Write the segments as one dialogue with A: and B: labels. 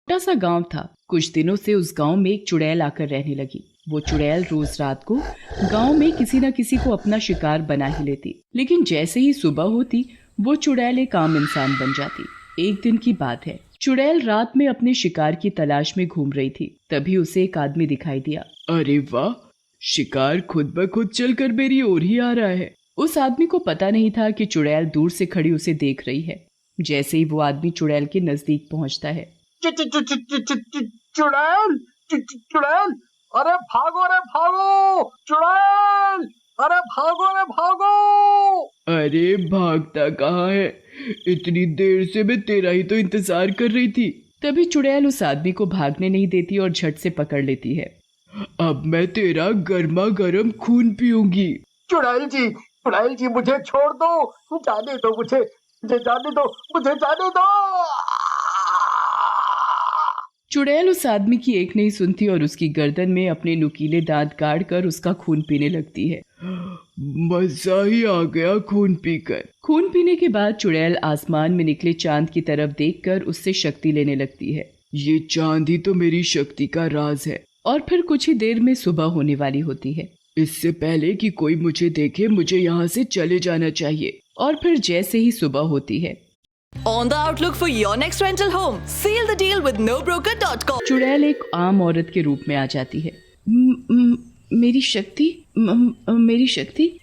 A: छोटा सा गांव था। कुछ दिनों से उस गांव में एक चुड़ैल आकर रहने लगी। वो चुड़ैल रोज रात को गांव में किसी न किसी को अपना शिकार बना ही लेती, लेकिन जैसे ही सुबह होती वो चुड़ैल एक आम इंसान बन जाती। एक दिन की बात है, चुड़ैल रात में अपने शिकार की तलाश में घूम रही थी। तभी उसे एक आदमी दिखाई दिया।
B: अरे वाह, शिकार खुद ब खुद चलकर मेरी ओर ही आ रहा है।
A: उस आदमी को पता नहीं था कि चुड़ैल दूर से खड़ी उसे देख रही है। जैसे ही वो आदमी चुड़ैल के नजदीक पहुंचता है,
C: चुड़ैल, चुड़ैल, अरे भागो रे भागो, चुड़ैल, अरे भागो रे भागो।
B: अरे भागता कहाँ है? इतनी देर से मैं तेरा ही तो इंतजार कर रही थी।
A: तभी चुड़ैल उस आदमी को भागने नहीं देती और झट से पकड़ लेती है।
B: अब मैं तेरा गर्मा गर्म खून पीऊंगी।
C: चुड़ैल जी मुझे छोड़ दो, जाने दो मुझे जाने दो, मुझे जाने दो।
A: चुड़ैल उस आदमी की एक नहीं सुनती और उसकी गर्दन में अपने नुकीले दांत गाड़ कर उसका खून पीने लगती है।
B: मजा ही आ गया खून पीकर।
A: खून पीने के बाद चुड़ैल आसमान में निकले चांद की तरफ देखकर उससे शक्ति लेने लगती है।
B: ये चांद ही तो मेरी शक्ति का राज है।
A: और फिर कुछ ही देर में सुबह होने वाली होती है।
B: इससे पहले कि कोई मुझे देखे मुझे यहाँ से चले जाना चाहिए।
A: और फिर जैसे ही सुबह होती है,
D: On the outlook for your next rental home, seal the deal with nobroker.com.
A: चुड़ैल एक आम औरत के रूप में आ जाती है। मेरी शक्ति, मेरी शक्ति,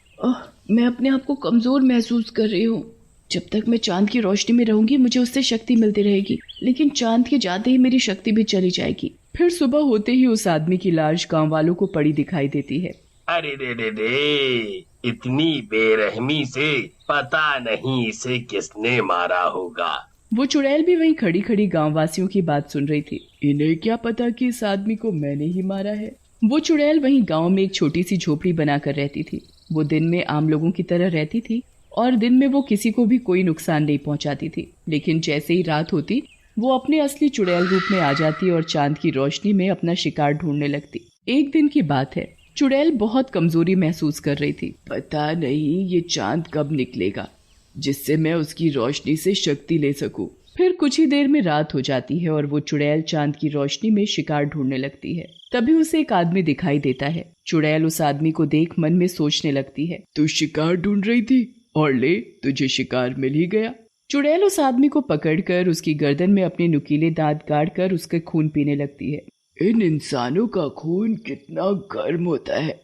A: मैं अपने आप को कमजोर महसूस कर रही हूँ। जब तक मैं चांद की रोशनी में रहूंगी मुझे उससे शक्ति मिलती रहेगी, लेकिन चांद के जाते ही मेरी शक्ति भी चली जाएगी। फिर सुबह होते ही उस आदमी की लाश गांव वालों को पड़ी दिखाई देती है।
E: अरे रे, इतनी बेरहमी से पता नहीं इसे किसने मारा होगा।
A: वो चुड़ैल भी वहीं खड़ी खड़ी गांव वासियों की बात सुन रही थी।
B: इन्हें क्या पता कि इस आदमी को मैंने ही मारा है।
A: वो चुड़ैल वहीं गांव में एक छोटी सी झोपड़ी बनाकर रहती थी। वो दिन में आम लोगों की तरह रहती थी और दिन में वो किसी को भी कोई नुकसान नहीं पहुंचाती थी, लेकिन जैसे ही रात होती वो अपने असली चुड़ैल रूप में आ जाती और चांद की रोशनी में अपना शिकार ढूंढने लगती। एक दिन की बात है, चुड़ैल बहुत कमजोरी महसूस कर रही थी।
B: पता नहीं ये चांद कब निकलेगा जिससे मैं उसकी रोशनी से शक्ति ले सकूं।
A: फिर कुछ ही देर में रात हो जाती है और वो चुड़ैल चांद की रोशनी में शिकार ढूंढने लगती है। तभी उसे एक आदमी दिखाई देता है। चुड़ैल उस आदमी को देख मन में सोचने लगती है,
B: तू शिकार ढूंढ रही थी और ले तुझे शिकार मिल ही गया।
A: चुड़ैल उस आदमी को पकड़कर उसकी गर्दन में अपने नुकीले दांत गाड़कर उसके खून पीने लगती है।
B: इन इंसानों का खून कितना गर्म होता है,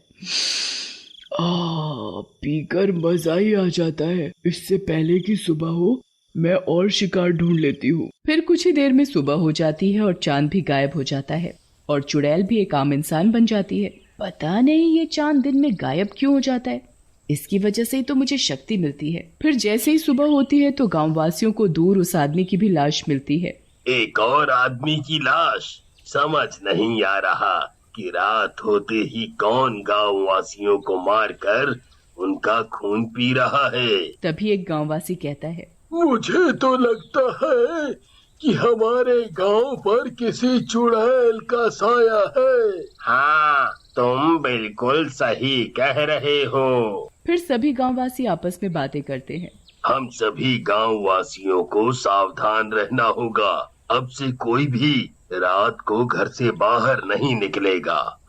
B: पीकर मजा ही आ जाता है। इससे पहले कि सुबह हो मैं और शिकार ढूंढ लेती हूँ।
A: फिर कुछ ही देर में सुबह हो जाती है और चांद भी गायब हो जाता है और चुड़ैल भी एक आम इंसान बन जाती है। पता नहीं ये चांद दिन में गायब क्यों हो जाता है, इसकी वजह से ही तो मुझे शक्ति मिलती है। फिर जैसे ही सुबह होती है तो गाँव वासियों को दूर उस आदमी की भी लाश मिलती है।
E: एक और आदमी की लाश? समझ नहीं आ रहा कि रात होते ही कौन गांव वासियों को मारकर उनका खून पी रहा है।
A: तभी एक गांववासी कहता है,
C: मुझे तो लगता है कि हमारे गांव पर किसी चुड़ैल का साया है।
E: हाँ, तुम बिल्कुल सही कह रहे हो।
A: फिर सभी गांववासी आपस में बातें करते हैं।
E: हम सभी गांव वासियों को सावधान रहना होगा। अब से कोई भी रात को घर से बाहर नहीं निकलेगा।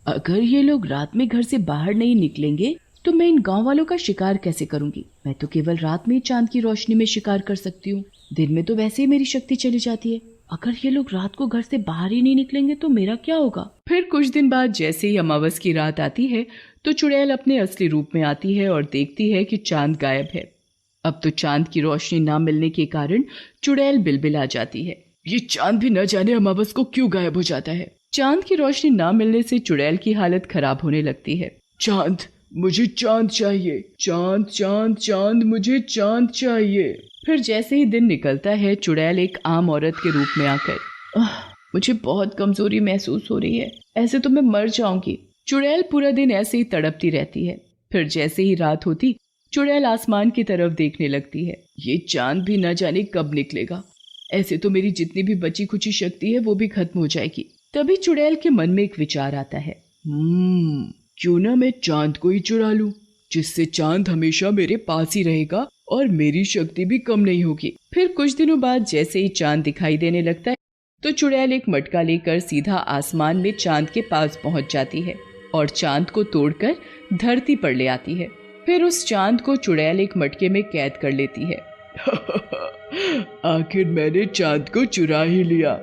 A: अगर ये लोग रात में घर से बाहर नहीं निकलेंगे तो मैं इन गांव वालों का शिकार कैसे करूंगी? मैं तो केवल रात में चांद की रोशनी में शिकार कर सकती हूँ। दिन में तो वैसे ही मेरी शक्ति चली जाती है। अगर ये लोग रात को घर से बाहर ही नहीं निकलेंगे तो मेरा क्या होगा? फिर कुछ दिन बाद जैसे ही अमावस की रात आती है तो चुड़ैल अपने असली रूप में आती है और देखती है कि चांद गायब है। अब तो चांद की रोशनी न मिलने के कारण चुड़ैल बिलबिला जाती है।
B: ये चांद भी न जाने अमावस को क्यों गायब हो जाता है।
A: चांद की रोशनी न मिलने से चुड़ैल की हालत खराब होने लगती है।
B: चांद, मुझे चांद चाहिए। चांद चांद चांद, मुझे चांद चाहिए।
A: फिर जैसे ही दिन निकलता है चुड़ैल एक आम औरत के रूप में आकर, मुझे बहुत कमजोरी महसूस हो रही है, ऐसे तो मैं मर जाऊंगी। चुड़ैल पूरा दिन ऐसे ही तड़पती रहती है। फिर जैसे ही रात होती चुड़ैल आसमान की तरफ देखने लगती है।
B: ये चांद भी न जाने कब निकलेगा, ऐसे तो मेरी जितनी भी बची खुची शक्ति है वो भी खत्म हो जाएगी।
A: तभी चुड़ैल के मन में एक विचार आता है,
B: क्यों ना मैं चांद को ही चुरा लूं, जिससे चांद हमेशा मेरे पास ही रहेगा और मेरी शक्ति भी कम नहीं होगी।
A: फिर कुछ दिनों बाद जैसे ही चांद दिखाई देने लगता है तो चुड़ैल एक मटका लेकर सीधा आसमान में चांद के पास पहुंच जाती है और चांद को तोड़कर धरती पर ले आती है। फिर उस चांद को चुड़ैल एक मटके में कैद कर लेती है।
B: आखिर मैंने चांद को चुरा ही लिया।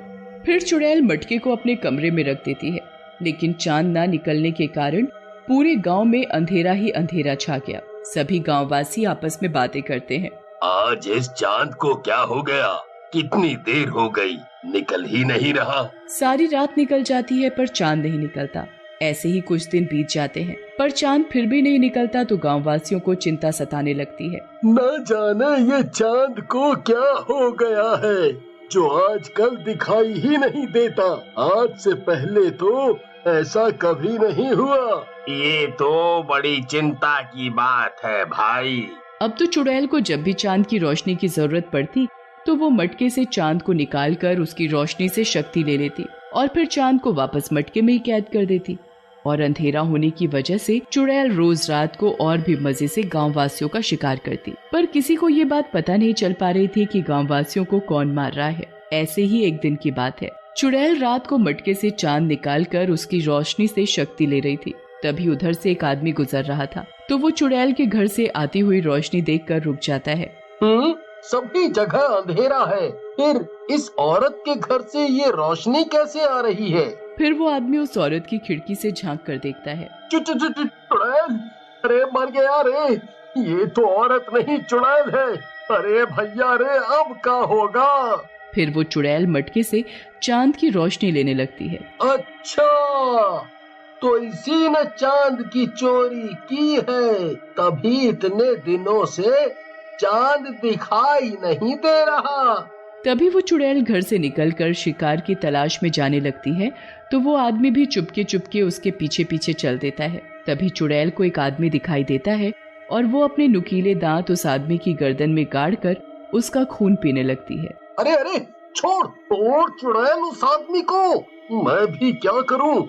A: फिर चुड़ैल मटके को अपने कमरे में रख देती है, लेकिन चांद ना निकलने के कारण पूरे गांव में अंधेरा ही अंधेरा छा गया। सभी गांववासी आपस में बातें करते हैं।
E: आज इस चांद को क्या हो गया? कितनी देर हो गई, निकल ही नहीं रहा।
A: सारी रात निकल जाती है पर चांद नहीं निकलता। ऐसे ही कुछ दिन बीत जाते हैं पर चांद फिर भी नहीं निकलता तो गांववासियों को चिंता सताने लगती है।
C: न जाने ये चांद को क्या हो गया है जो आजकल दिखाई ही नहीं देता। आज से पहले तो ऐसा कभी नहीं हुआ।
E: ये तो बड़ी चिंता की बात है भाई।
A: अब तो चुड़ैल को जब भी चांद की रोशनी की जरूरत पड़ती तो वो मटके से चांद को निकालकर उसकी रोशनी से शक्ति ले लेती और फिर चांद को वापस मटके में ही कैद कर देती। और अंधेरा होने की वजह से चुड़ैल रोज रात को और भी मजे से गांववासियों का शिकार करती, पर किसी को ये बात पता नहीं चल पा रही थी कि गांववासियों को कौन मार रहा है। ऐसे ही एक दिन की बात है, चुड़ैल रात को मटके से चांद निकालकर उसकी रोशनी से शक्ति ले रही थी। तभी उधर से एक आदमी गुजर रहा था तो वो चुड़ैल के घर से आती हुई रोशनी देखकर रुक जाता है।
C: सभी जगह अंधेरा है, फिर इस औरत के घर से ये रोशनी कैसे आ रही है?
A: फिर वो आदमी उस औरत की खिड़की से झांक कर देखता है।
C: चुड़ैल, अरे मर गया रे, ये तो औरत नहीं चुड़ैल है। अरे भैया रे, अब क्या होगा?
A: फिर वो चुड़ैल मटके से चांद की रोशनी लेने लगती है।
C: अच्छा, तो इसी ने चांद की चोरी की है, तभी इतने दिनों से चांद दिखाई नहीं दे रहा।
A: तभी वो चुड़ैल घर से निकलकर शिकार की तलाश में जाने लगती है तो वो आदमी भी चुपके चुपके उसके पीछे पीछे चल देता है। तभी चुड़ैल को एक आदमी दिखाई देता है और वो अपने नुकीले दांत उस आदमी की गर्दन में गाड़कर उसका खून पीने लगती है।
C: अरे अरे, छोड़ तोड़ चुड़ैल उस आदमी को। मैं भी क्या करूं,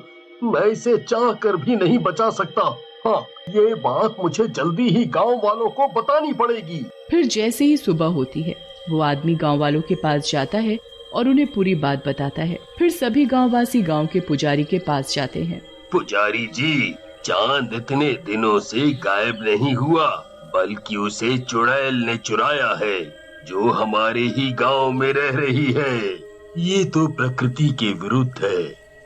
C: मैं इसे चाह कर भी नहीं बचा सकता। हाँ, ये बात मुझे जल्दी ही गांव वालों को बतानी पड़ेगी।
A: फिर जैसे ही सुबह होती है वो आदमी गांव वालों के पास जाता है और उन्हें पूरी बात बताता है। फिर सभी गांववासी गांव के पुजारी के पास जाते हैं।
E: पुजारी जी, चांद इतने दिनों से गायब नहीं हुआ, बल्कि उसे चुड़ैल ने चुराया है, जो हमारे ही गांव में रह रही है। ये तो प्रकृति के विरुद्ध है।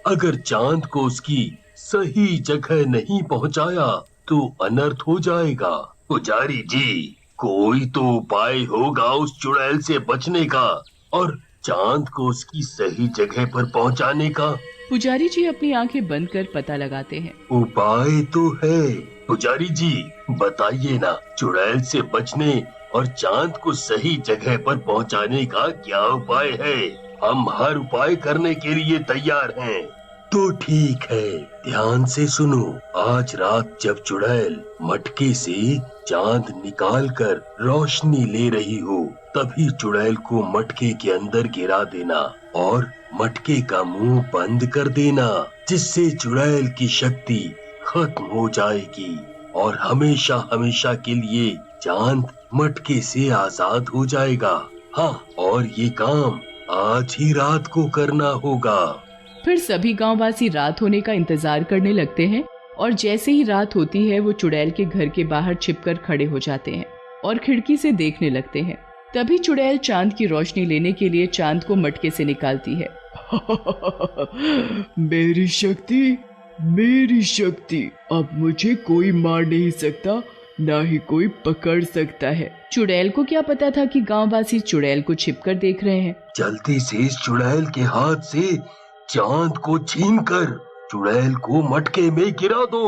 E: अगर चांद को उसकी सही जगह नहीं पहुंचाया तो अनर्थ हो जाएगा। पुजारी जी, कोई तो उपाय होगा उस चुड़ैल से बचने का और चांद को उसकी सही जगह पर पहुंचाने का।
A: पुजारी जी अपनी आंखें बंद कर पता लगाते हैं।
E: उपाय तो है। पुजारी जी, बताइए ना, चुड़ैल से बचने और चांद को सही जगह पर पहुंचाने का क्या उपाय है? हम हर उपाय करने के लिए तैयार हैं। तो ठीक है, ध्यान से सुनो। आज रात जब चुड़ैल मटके से चांद निकालकर रोशनी ले रही हो, तभी चुड़ैल को मटके के अंदर गिरा देना और मटके का मुंह बंद कर देना, जिससे चुड़ैल की शक्ति खत्म हो जाएगी और हमेशा हमेशा के लिए चांद मटके से आजाद हो जाएगा। हाँ, और ये काम आज ही रात को करना होगा।
A: फिर सभी गांववासी रात होने का इंतजार करने लगते हैं और जैसे ही रात होती है वो चुड़ैल के घर के बाहर छिपकर खड़े हो जाते हैं और खिड़की से देखने लगते हैं। तभी चुड़ैल चांद की रोशनी लेने के लिए चांद को मटके से निकालती है।
B: मेरी शक्ति, अब मुझे कोई मार नहीं सकता, ना ही कोई पकड़ सकता है।
A: चुड़ैल को क्या पता था कि गांववासी चुड़ैल को छिपकर देख रहे हैं।
E: जल्दी से इस चुड़ैल के हाथ से चांद को छीनकर चुड़ैल को मटके में गिरा दो।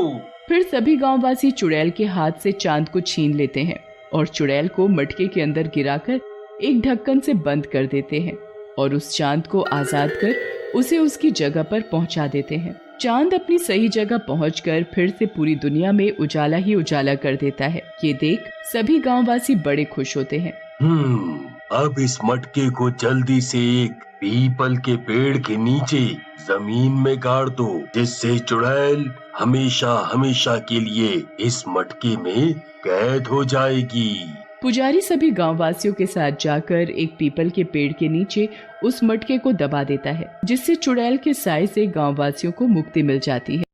A: फिर सभी गांववासी चुड़ैल के हाथ से चांद को छीन लेते हैं और चुड़ैल को मटके के अंदर गिराकर एक ढक्कन से बंद कर देते हैं और उस चांद को आजाद कर उसे उसकी जगह पर पहुंचा देते हैं। चांद अपनी सही जगह पहुंचकर फिर से पूरी दुनिया में उजाला ही उजाला कर देता है। ये देख सभी गांववासी बड़े खुश होते हैं।
E: अब इस मटके को जल्दी से एक पीपल के पेड़ के नीचे जमीन में गाड़ दो, जिससे चुड़ैल हमेशा हमेशा के लिए इस मटके में कैद हो जाएगी।
A: पुजारी सभी गांववासियों के साथ जाकर एक पीपल के पेड़ के नीचे उस मटके को दबा देता है, जिससे चुड़ैल के साए से गांववासियों को मुक्ति मिल जाती है।